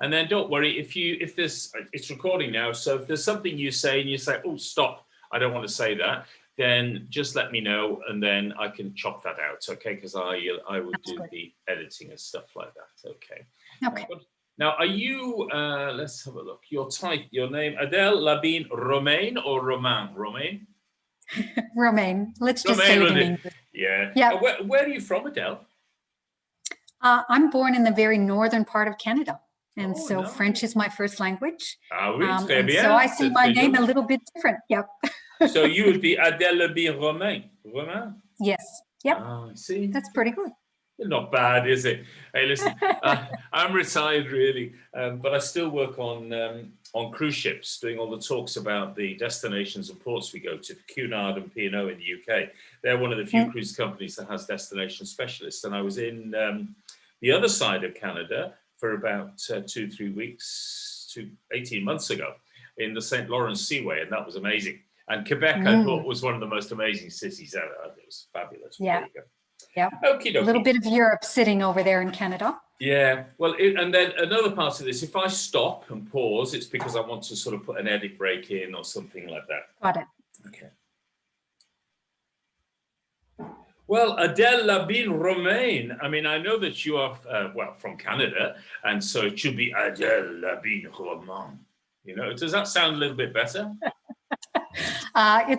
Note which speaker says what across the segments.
Speaker 1: And then don't worry if there's, it's recording now. So if there's something you say and you say, oh, stop, I don't want to say that, then just let me know and then I can chop that out. Okay. Because I will do the editing and stuff like that. Okay.
Speaker 2: Okay.
Speaker 1: Now, are you, let's have a look. Your name, Adele Labine-Romain or Romain? Romain?
Speaker 2: Romain. Let's just
Speaker 1: Romain,
Speaker 2: say it in English.
Speaker 1: Yeah.
Speaker 2: Yeah.
Speaker 1: Where are you from, Adele?
Speaker 2: I'm born in the very northern part of Canada. And so
Speaker 1: nice.
Speaker 2: French is my first language.
Speaker 1: Ah oui, très bien.
Speaker 2: So I see my name a little bit different. Yep.
Speaker 1: So you would be Adele Labine-Romain. Romain?
Speaker 2: Yes. Yep.
Speaker 1: Ah, see.
Speaker 2: That's pretty good.
Speaker 1: Not bad, is it? Hey, listen, I'm retired really, but I still work on cruise ships, doing all the talks about the destinations and ports we go to for Cunard and P&O in the UK. They're one of the few cruise companies that has destination specialists. And I was in the other side of Canada for about 2-3 weeks, 18 months ago in the St. Lawrence Seaway, and that was amazing. And Quebec, I thought, was one of the most amazing cities ever. It was fabulous.
Speaker 2: Yeah.
Speaker 1: There you go.
Speaker 2: Yeah,
Speaker 1: Okie dokie.
Speaker 2: A little bit of Europe sitting over there in Canada.
Speaker 1: Yeah, well, and then another part of this, if I stop and pause, it's because I want to sort of put an edit break in or something like that.
Speaker 2: Got it.
Speaker 1: Okay. Well, Adele Labine-Romain, I mean, I know that you are, from Canada, and so it should be Adele Labine-Romain. You know, does that sound a little bit better?
Speaker 2: I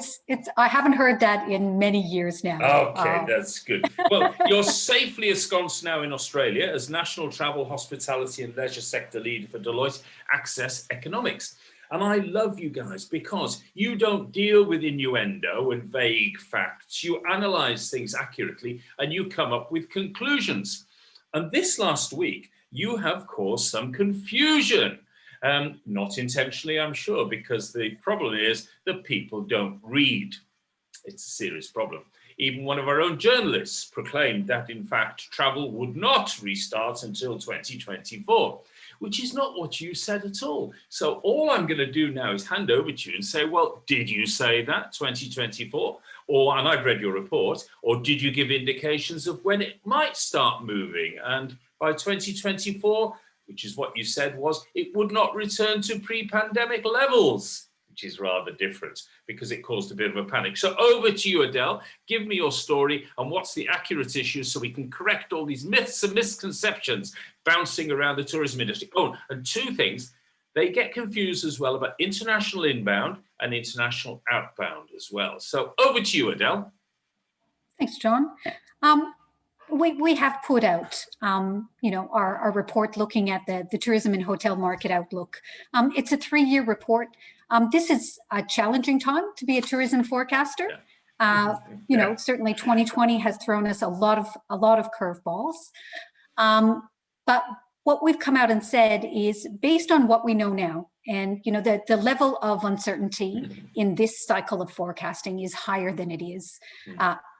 Speaker 2: haven't heard that in many years now.
Speaker 1: Okay, that's good. Well, you're safely ensconced now in Australia as National Travel, Hospitality and Leisure Sector Leader for Deloitte Access Economics. And I love you guys because you don't deal with innuendo and vague facts. You analyze things accurately and you come up with conclusions. And this last week, you have caused some confusion. Not intentionally, I'm sure, because the problem is that people don't read. It's a serious problem. Even one of our own journalists proclaimed that, in fact, travel would not restart until 2024, which is not what you said at all. So all I'm going to do now is hand over to you and say, well, did you say that, 2024? And I've read your report, or did you give indications of when it might start moving? And by 2024, which is what you said was, it would not return to pre-pandemic levels, which is rather different because it caused a bit of a panic. So over to you, Adele. Give me your story and what's the accurate issue so we can correct all these myths and misconceptions bouncing around the tourism industry. Oh, and two things. They get confused as well about international inbound and international outbound as well. So over to you, Adele.
Speaker 2: Thanks, John. We have put out, our report looking at the tourism and hotel market outlook. It's a 3-year report. This is a challenging time to be a tourism forecaster. Certainly 2020 has thrown us a lot of curveballs. But what we've come out and said is based on what we know now, and the level of uncertainty in this cycle of forecasting is higher than it is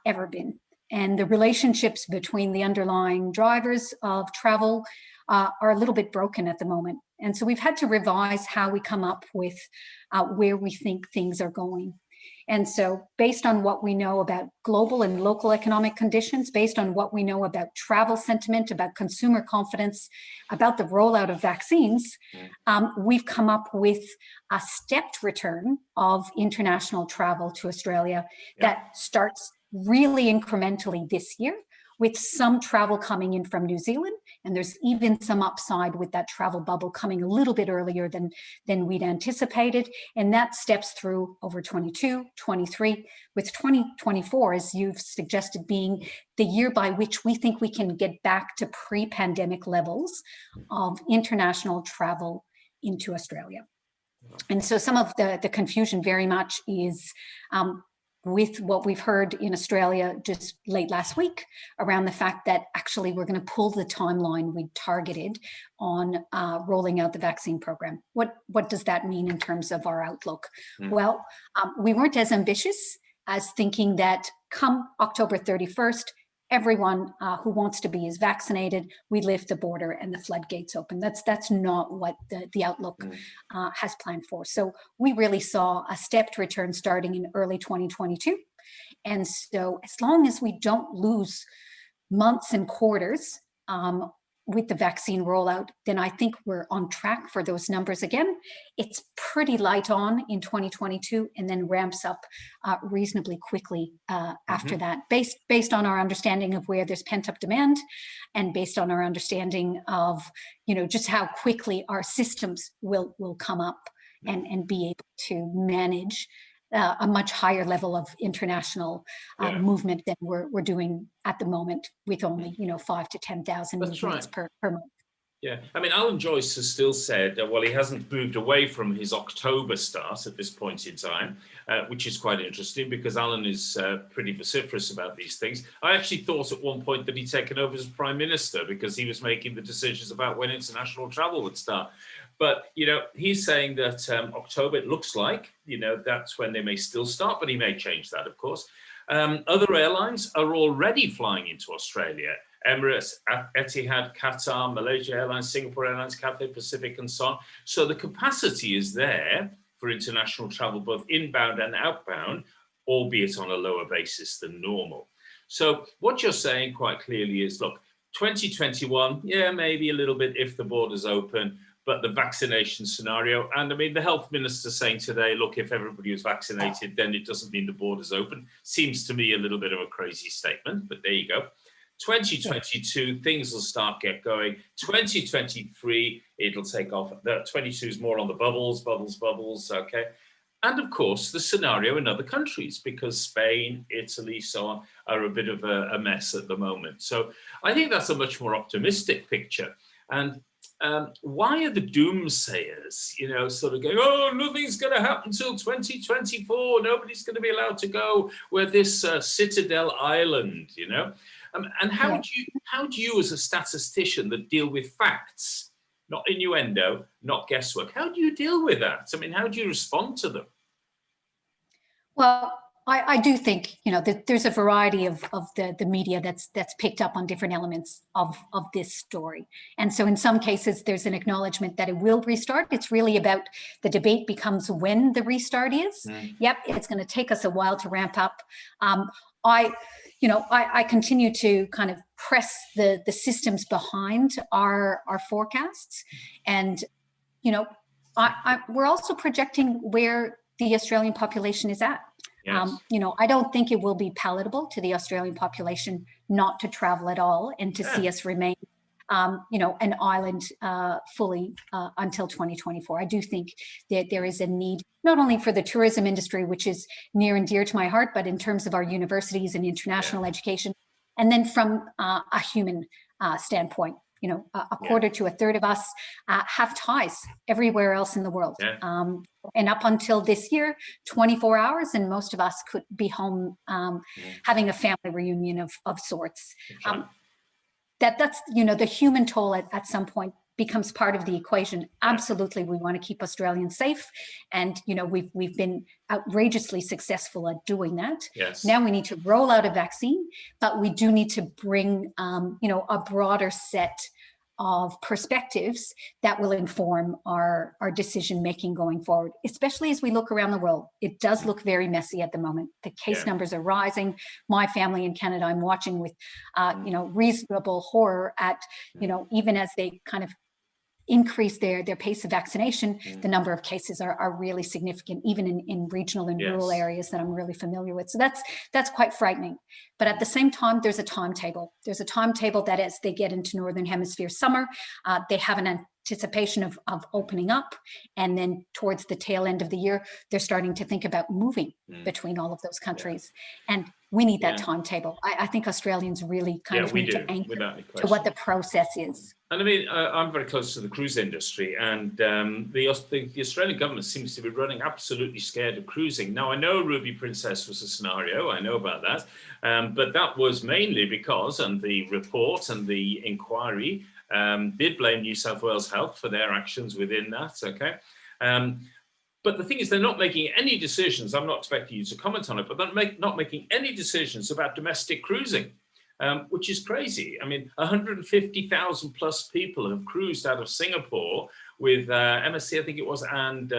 Speaker 2: ever been. And the relationships between the underlying drivers of travel are a little bit broken at the moment. And so we've had to revise how we come up with where we think things are going. And so based on what we know about global and local economic conditions, based on what we know about travel sentiment, about consumer confidence, about the rollout of vaccines, we've come up with a stepped return of international travel to Australia that starts really incrementally this year, with some travel coming in from New Zealand. And there's even some upside with that travel bubble coming a little bit earlier than we'd anticipated. And that steps through over 22, 23, with 2024, as you've suggested, being the year by which we think we can get back to pre-pandemic levels of international travel into Australia. And so some of the confusion very much is with what we've heard in Australia just late last week around the fact that actually we're going to pull the timeline we targeted on rolling out the vaccine program. What does that mean in terms of our outlook? Well, we weren't as ambitious as thinking that come October 31st, everyone who wants to be is vaccinated, we lift the border and the floodgates open. That's not what the outlook has planned for. So we really saw a stepped return starting in early 2022. And so as long as we don't lose months and quarters, with the vaccine rollout, then I think we're on track for those numbers again. It's pretty light on in 2022 and then ramps up reasonably quickly after that, based on our understanding of where there's pent-up demand and based on our understanding of, just how quickly our systems will come up and be able to manage a much higher level of international movement than we're doing at the moment, with only 5,000 to 10,000 movements per month.
Speaker 1: Yeah, I mean, Alwyn-Jones has still said, well, he hasn't moved away from his October start at this point in time, which is quite interesting because Alan is pretty vociferous about these things. I actually thought at one point that he'd taken over as Prime Minister because he was making the decisions about when international travel would start. But, he's saying that October, it looks like, that's when they may still start, but he may change that, of course. Other airlines are already flying into Australia. Emirates, Etihad, Qatar, Malaysia Airlines, Singapore Airlines, Cathay Pacific, and so on. So the capacity is there for international travel, both inbound and outbound, albeit on a lower basis than normal. So what you're saying quite clearly is, look, 2021, yeah, maybe a little bit if the borders open, but the vaccination scenario, and I mean, the health minister saying today, look, if everybody was vaccinated, then it doesn't mean the borders open. Seems to me a little bit of a crazy statement, but there you go. 2022, things will start get going. 2023, it'll take off. The 22 is more on the bubbles, okay? And of course, the scenario in other countries, because Spain, Italy, so on, are a bit of a mess at the moment. So I think that's a much more optimistic picture. And why are the doomsayers, sort of going, oh, nothing's going to happen until 2024. Nobody's going to be allowed to go where this Citadel Island, And how do you, as a statistician that deal with facts, not innuendo, not guesswork, how do you deal with that? I mean, how do you respond to them?
Speaker 2: Well, I do think, that there's a variety of the media that's picked up on different elements of this story. And so in some cases, there's an acknowledgement that it will restart. It's really about the debate becomes when the restart is. Yep, it's going to take us a while to ramp up. I continue to kind of press the systems behind our forecasts. And, we're also projecting where the Australian population is at. Yes. I don't think it will be palatable to the Australian population not to travel at all and to see us remain, an island fully until 2024. I do think that there is a need, not only for the tourism industry, which is near and dear to my heart, but in terms of our universities and international education. And then from a human standpoint, a quarter to a third of us have ties everywhere else in the world. And up until this year, 24 hours, and most of us could be home having a family reunion of sorts. That's the human toll at some point becomes part of the equation. Absolutely, we want to keep Australians safe, and we've been outrageously successful at doing that. Yes. Now we need to roll out a vaccine, but we do need to bring a broader set of perspectives that will inform our decision making going forward, especially as we look around the world. It does look very messy at the moment. The case numbers are rising. My family in Canada, I'm watching with reasonable horror at even as they kind of increase their pace of vaccination, the number of cases are really significant, even in regional and rural areas that I'm really familiar with. So that's quite frightening. But at the same time, there's a timetable. There's a timetable that as they get into Northern Hemisphere summer, they have an anticipation of opening up. And then towards the tail end of the year, they're starting to think about moving between all of those countries. And we need that timetable. I think Australians really kind of need to anchor to what the process is.
Speaker 1: And I mean, I'm very close to the cruise industry, and the Australian government seems to be running absolutely scared of cruising. Now, I know Ruby Princess was a scenario, I know about that, but that was mainly because, and the report and the inquiry did blame New South Wales Health for their actions within that, okay? But the thing is, they're not making any decisions. I'm not expecting you to comment on it, but they're not making any decisions about domestic cruising, which is crazy. I mean, 150,000 plus people have cruised out of Singapore with MSC, I think it was, and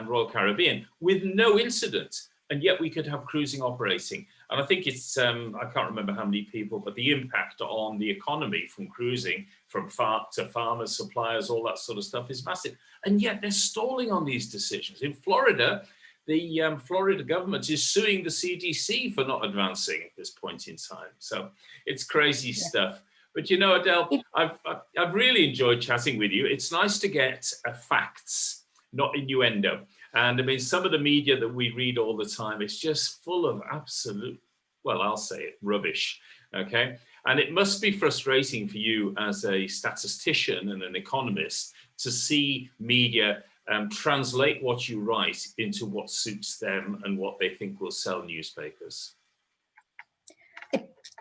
Speaker 1: Royal Caribbean with no incident. And yet we could have cruising operating. And I think it's, I can't remember how many people, but the impact on the economy from cruising, from farm to farmers, suppliers, all that sort of stuff is massive. And yet they're stalling on these decisions. In Florida, the Florida government is suing the CDC for not advancing at this point in time. So it's crazy stuff. But you know, Adele, I've really enjoyed chatting with you. It's nice to get facts, not innuendo. And I mean, some of the media that we read all the time, it's just full of absolute, well, I'll say it, rubbish, okay? And it must be frustrating for you as a statistician and an economist to see media translate what you write into what suits them and what they think will sell newspapers.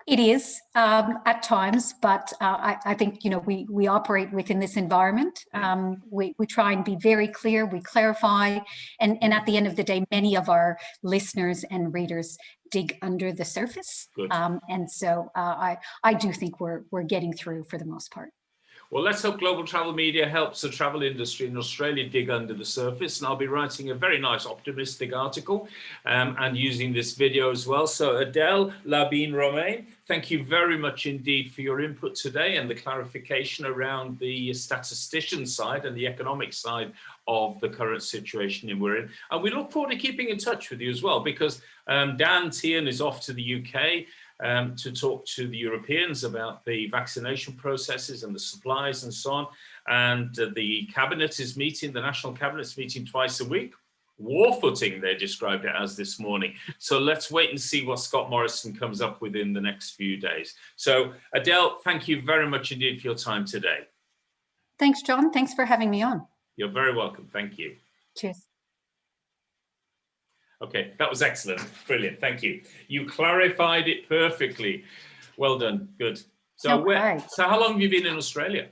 Speaker 2: It is at times, but I think, you know, we operate within this environment. We try and be very clear, we clarify, and at the end of the day, many of our listeners and readers dig under the surface. And so I do think we're getting through for the most part.
Speaker 1: Well, let's hope Global Travel Media helps the travel industry in Australia dig under the surface. And I'll be writing a very nice optimistic article and using this video as well. So Adele Labine-Romain, thank you very much indeed for your input today and the clarification around the statistician side and the economic side of the current situation we're in. And we look forward to keeping in touch with you as well, because Dan Tian is off to the UK to talk to the Europeans about the vaccination processes and the supplies and so on. And the cabinet is meeting, the national cabinet's meeting twice a week. War footing, they described it as this morning. So let's wait and see what Scott Morrison comes up with in the next few days. So Adele, thank you very much indeed for your time today.
Speaker 2: Thanks, John. Thanks for having me on.
Speaker 1: You're very welcome. Thank you.
Speaker 2: Cheers.
Speaker 1: Okay, that was excellent. Brilliant. Thank you. You clarified it perfectly. Well done. Good. So, so how long have you been in Australia?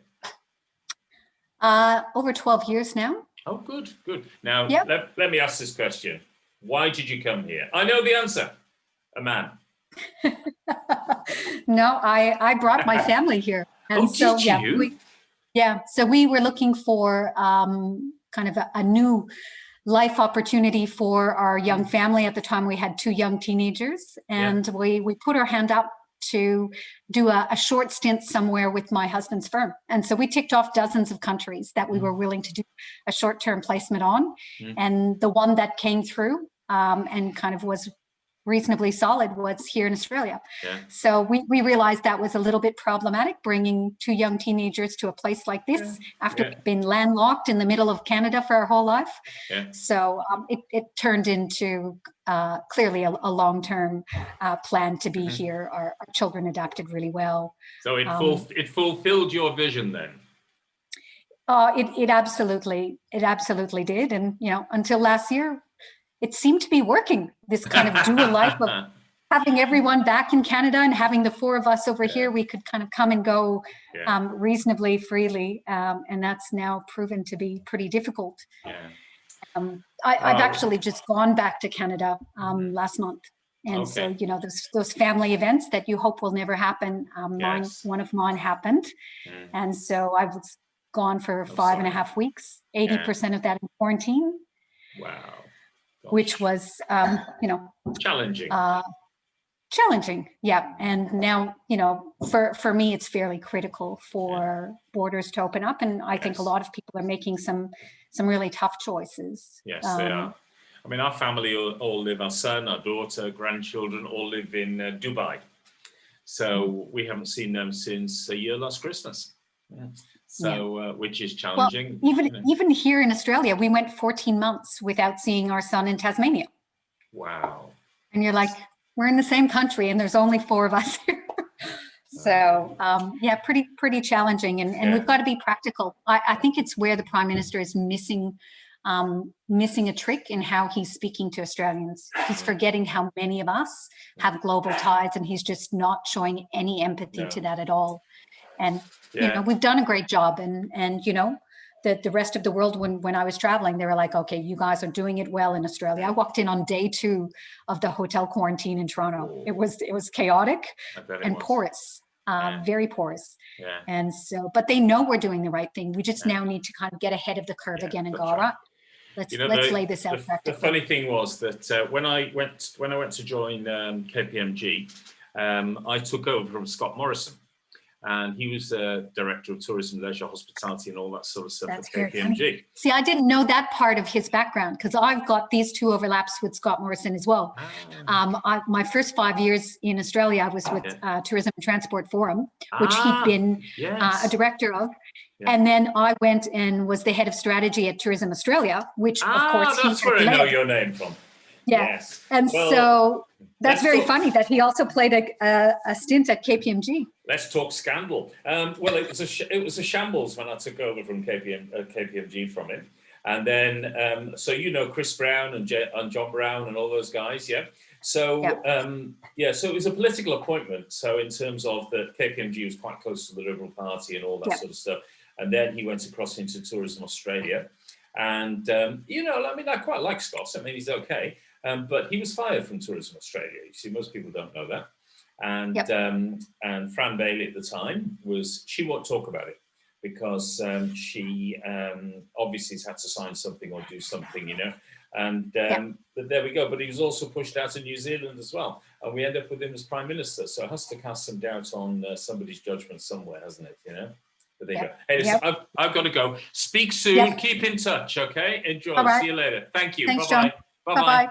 Speaker 2: Over 12 years now.
Speaker 1: Oh, good, good. Now, let me ask this question. Why did you come here? I know the answer. A man.
Speaker 2: No, I brought my family here. And
Speaker 1: so, you?
Speaker 2: So we were looking for kind of a new life opportunity for our young family. At the time, we had 2 young teenagers, and we put our hand up to do a short stint somewhere with my husband's firm. And so we ticked off dozens of countries that we were willing to do a short-term placement on. And the one that came through and kind of was reasonably solid was here in Australia. So we realized that was a little bit problematic, bringing 2 young teenagers to a place like this after we've been landlocked in the middle of Canada for our whole life. So it turned into clearly a long-term plan to be here. Our children adapted really well.
Speaker 1: So it fulfilled your vision then?
Speaker 2: It absolutely did. And, you know, until last year, it seemed to be working, this kind of dual life of having everyone back in Canada and having the 4 of us over here. We could kind of come and go reasonably freely. And that's now proven to be pretty difficult. I've actually just gone back to Canada last month. And so, you know, those family events that you hope will never happen, one of mine happened. And so I was gone for 5.5 weeks, 80% of that in quarantine.
Speaker 1: Wow. Gosh.
Speaker 2: Which was, you know,
Speaker 1: challenging.
Speaker 2: Challenging, yeah. And now, you know, for me, it's fairly critical for borders to open up, and I think a lot of people are making some really tough choices.
Speaker 1: Yes, they are. I mean, our family all live. Our son, our daughter, grandchildren all live in Dubai, so we haven't seen them since a year last Christmas. So, which is challenging.
Speaker 2: Well, even here in Australia, we went 14 months without seeing our son in Tasmania.
Speaker 1: Wow.
Speaker 2: And you're like, we're in the same country and there's only 4 of us here. So, pretty challenging. And we've got to be practical. I think it's where the Prime Minister is missing a trick in how he's speaking to Australians. He's forgetting how many of us have global ties, and he's just not showing any empathy to that at all. And, you know, we've done a great job. And you know, the rest of the world, when I was traveling, they were like, okay, you guys are doing it well in Australia. I walked in on day 2 of the hotel quarantine in Toronto. It was chaotic and porous, very porous. And so, but they know we're doing the right thing. We just now need to kind of get ahead of the curve again and go, all right, Let's lay this out practically.
Speaker 1: The funny thing was that when I went to join KPMG, I took over from Scott Morrison, and he was director of tourism, leisure, hospitality, and all that sort of stuff at KPMG.
Speaker 2: See, I didn't know that part of his background, because I've got these two overlaps with Scott Morrison as well. My first 5 years in Australia, I was with Tourism and Transport Forum, which he'd been a director of. Yeah. And then I went and was the head of strategy at Tourism Australia, which of course
Speaker 1: that's where I know your name from.
Speaker 2: Yeah. Yes. And so that's very funny that he also played a stint at KPMG.
Speaker 1: Let's talk scandal. Well, it was a shambles when I took over from KPMG from him. And then, so Chris Brown and John Brown and all those guys, yeah? So, so it was a political appointment. So in terms of the KPMG was quite close to the Liberal Party and all that sort of stuff. And then he went across into Tourism Australia. And, I quite like Scott. I mean, he's okay. But he was fired from Tourism Australia. You see, most people don't know that. And Fran Bailey at the time she won't talk about it because she obviously has had to sign something or do something, And but there we go. But he was also pushed out of New Zealand as well. And we end up with him as Prime Minister. So it has to cast some doubt on somebody's judgment somewhere, hasn't it? But there you go. Hey, listen, I've got to go. Speak soon. Keep in touch, okay? Enjoy. See you later. Thank you.
Speaker 2: Thanks,
Speaker 1: Bye-bye.
Speaker 2: John. Bye-bye.